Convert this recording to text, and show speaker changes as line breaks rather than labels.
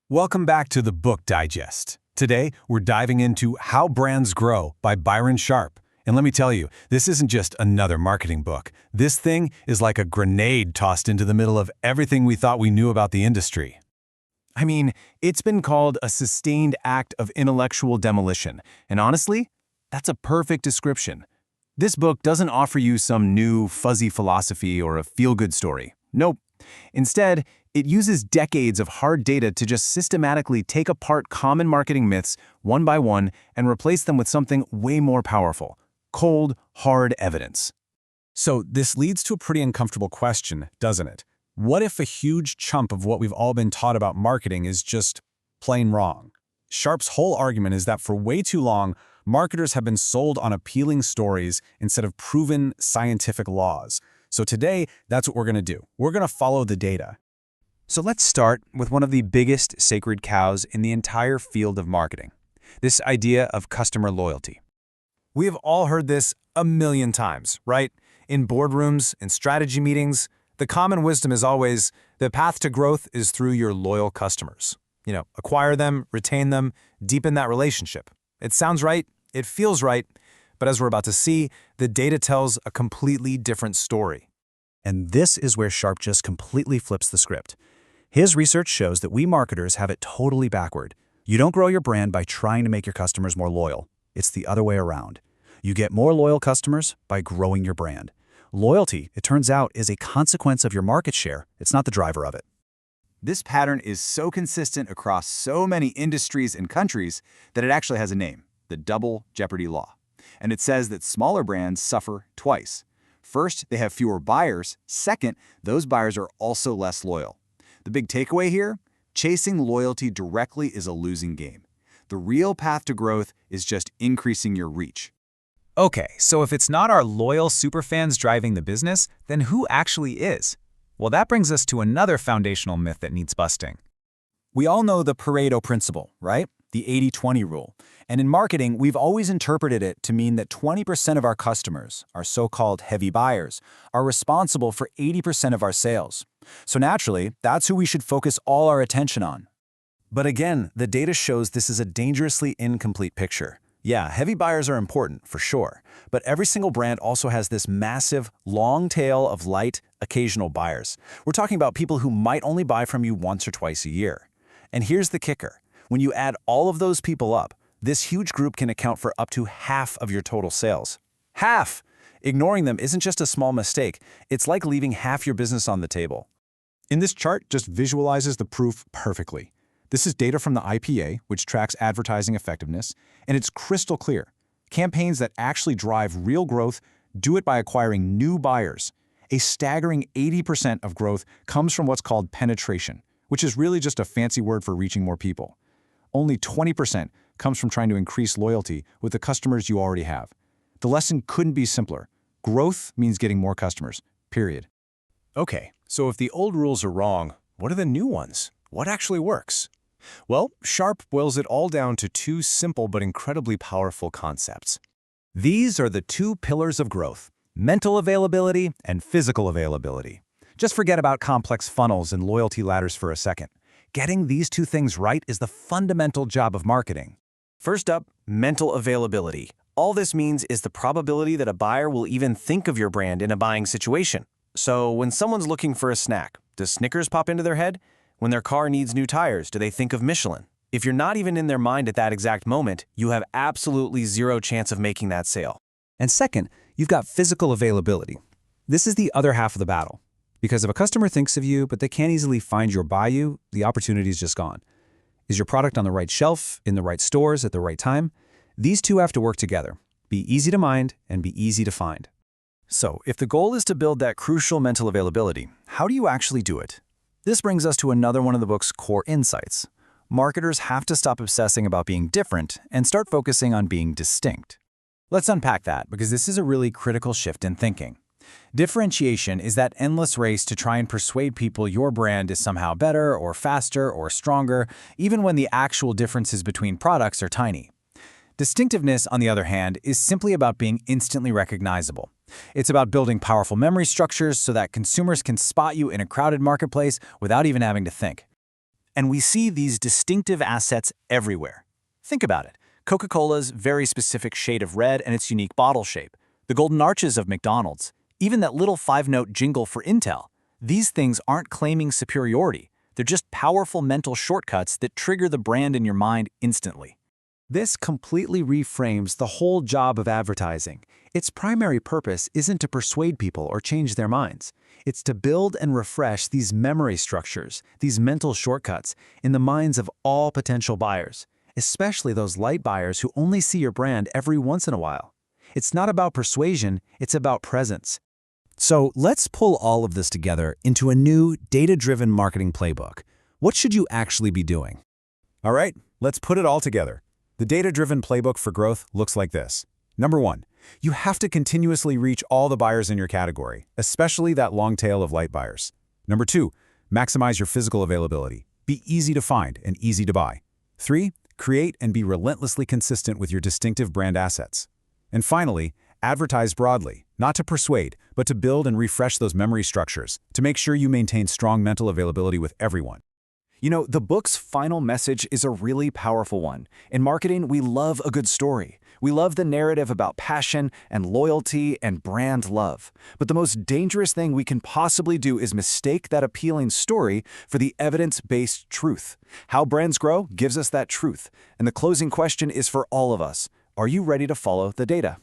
Welcome back to the Book Digest. Today, we're diving into How Brands Grow by Byron Sharp. And let me tell you, this isn't just another marketing book. This thing is like a grenade tossed into the middle of everything we thought we knew about the industry. I mean, it's been called a sustained act of intellectual demolition. And honestly, that's a perfect description. This book doesn't offer you some new, fuzzy philosophy or a feel-good story. Nope. Instead, it uses decades of hard data to just systematically take apart common marketing myths one by one and replace them with something way more powerful: cold, hard evidence. So this leads to a pretty uncomfortable question, doesn't it? What if a huge chunk of what we've all been taught about marketing is just plain wrong? Sharp's whole argument is that for way too long, marketers have been sold on appealing stories instead of proven scientific laws. So today, that's what we're going to do. We're going to follow the data. So let's start with one of the biggest sacred cows in the entire field of marketing, this idea of customer loyalty. We have all heard this a million times, right? In boardrooms, in strategy meetings, the common wisdom is always the path to growth is through your loyal customers. Acquire them, retain them, deepen that relationship. It sounds right, it feels right, but as we're about to see, the data tells a completely different story. And this is where Sharp just completely flips the script. His research shows that we marketers have it totally backward. You don't grow your brand by trying to make your customers more loyal. It's the other way around. You get more loyal customers by growing your brand. Loyalty, it turns out, is a consequence of your market share. It's not the driver of it.
This pattern is so consistent across so many industries and countries that it actually has a name: the double jeopardy law. And it says that smaller brands suffer twice. First, they have fewer buyers. Second, those buyers are also less loyal. The big takeaway here: chasing loyalty directly is a losing game. The real path to growth is just increasing your reach.
Okay, so if it's not our loyal superfans driving the business, then who actually is? Well, that brings us to another foundational myth that needs busting.
We all know the Pareto principle, right? The 80-20 rule. And in marketing, we've always interpreted it to mean that 20% of our customers, our so-called heavy buyers, are responsible for 80% of our sales. So naturally, that's who we should focus all our attention on. But again, the data shows this is a dangerously incomplete picture. Yeah, heavy buyers are important, for sure, but every single brand also has this massive, long tail of light, occasional buyers. We're talking about people who might only buy from you once or twice a year. And here's the kicker. When you add all of those people up, this huge group can account for up to half of your total sales. Half! Ignoring them isn't just a small mistake. It's like leaving half your business on the table. In this chart just visualizes the proof perfectly. This is data from the IPA, which tracks advertising effectiveness, and it's crystal clear. Campaigns that actually drive real growth do it by acquiring new buyers. A staggering 80% of growth comes from what's called penetration, which is really just a fancy word for reaching more people. Only 20% comes from trying to increase loyalty with the customers you already have. The lesson couldn't be simpler. Growth means getting more customers, period. Okay, so if the old rules are wrong, what are the new ones? What actually works? Well, Sharp boils it all down to two simple but incredibly powerful concepts. These are the two pillars of growth: mental availability and physical availability. Just forget about complex funnels and loyalty ladders for a second. Getting these two things right is the fundamental job of marketing. First up, mental availability. All this means is the probability that a buyer will even think of your brand in a buying situation. So when someone's looking for a snack, does Snickers pop into their head? When their car needs new tires, do they think of Michelin? If you're not even in their mind at that exact moment, you have absolutely zero chance of making that sale. And second, you've got physical availability. This is the other half of the battle. Because if a customer thinks of you, but they can't easily find you or buy you, the opportunity is just gone. Is your product on the right shelf, in the right stores, at the right time? These two have to work together. Be easy to mind and be easy to find. So, if the goal is to build that crucial mental availability, how do you actually do it? This brings us to another one of the book's core insights. Marketers have to stop obsessing about being different and start focusing on being distinct. Let's unpack that, because this is a really critical shift in thinking. Differentiation is that endless race to try and persuade people your brand is somehow better or faster or stronger, even when the actual differences between products are tiny. Distinctiveness, on the other hand, is simply about being instantly recognizable. It's about building powerful memory structures so that consumers can spot you in a crowded marketplace without even having to think. And we see these distinctive assets everywhere. Think about it. Coca-Cola's very specific shade of red and its unique bottle shape. The golden arches of McDonald's. Even that little 5-note jingle for Intel. These things aren't claiming superiority. They're just powerful mental shortcuts that trigger the brand in your mind instantly.
This completely reframes the whole job of advertising. Its primary purpose isn't to persuade people or change their minds. It's to build and refresh these memory structures, these mental shortcuts, in the minds of all potential buyers, especially those light buyers who only see your brand every once in a while. It's not about persuasion, it's about presence.
So let's pull all of this together into a new data-driven marketing playbook. What should you actually be doing?
All right, let's put it all together. The data-driven playbook for growth looks like this. Number 1, you have to continuously reach all the buyers in your category, especially that long tail of light buyers. Number 2, maximize your physical availability. Be easy to find and easy to buy. 3, create and be relentlessly consistent with your distinctive brand assets. And finally, advertise broadly, not to persuade, but to build and refresh those memory structures, to make sure you maintain strong mental availability with everyone.
You know, the book's final message is a really powerful one. In marketing, we love a good story. We love the narrative about passion and loyalty and brand love. But the most dangerous thing we can possibly do is mistake that appealing story for the evidence-based truth. How brands grow gives us that truth. And the closing question is for all of us. Are you ready to follow the data?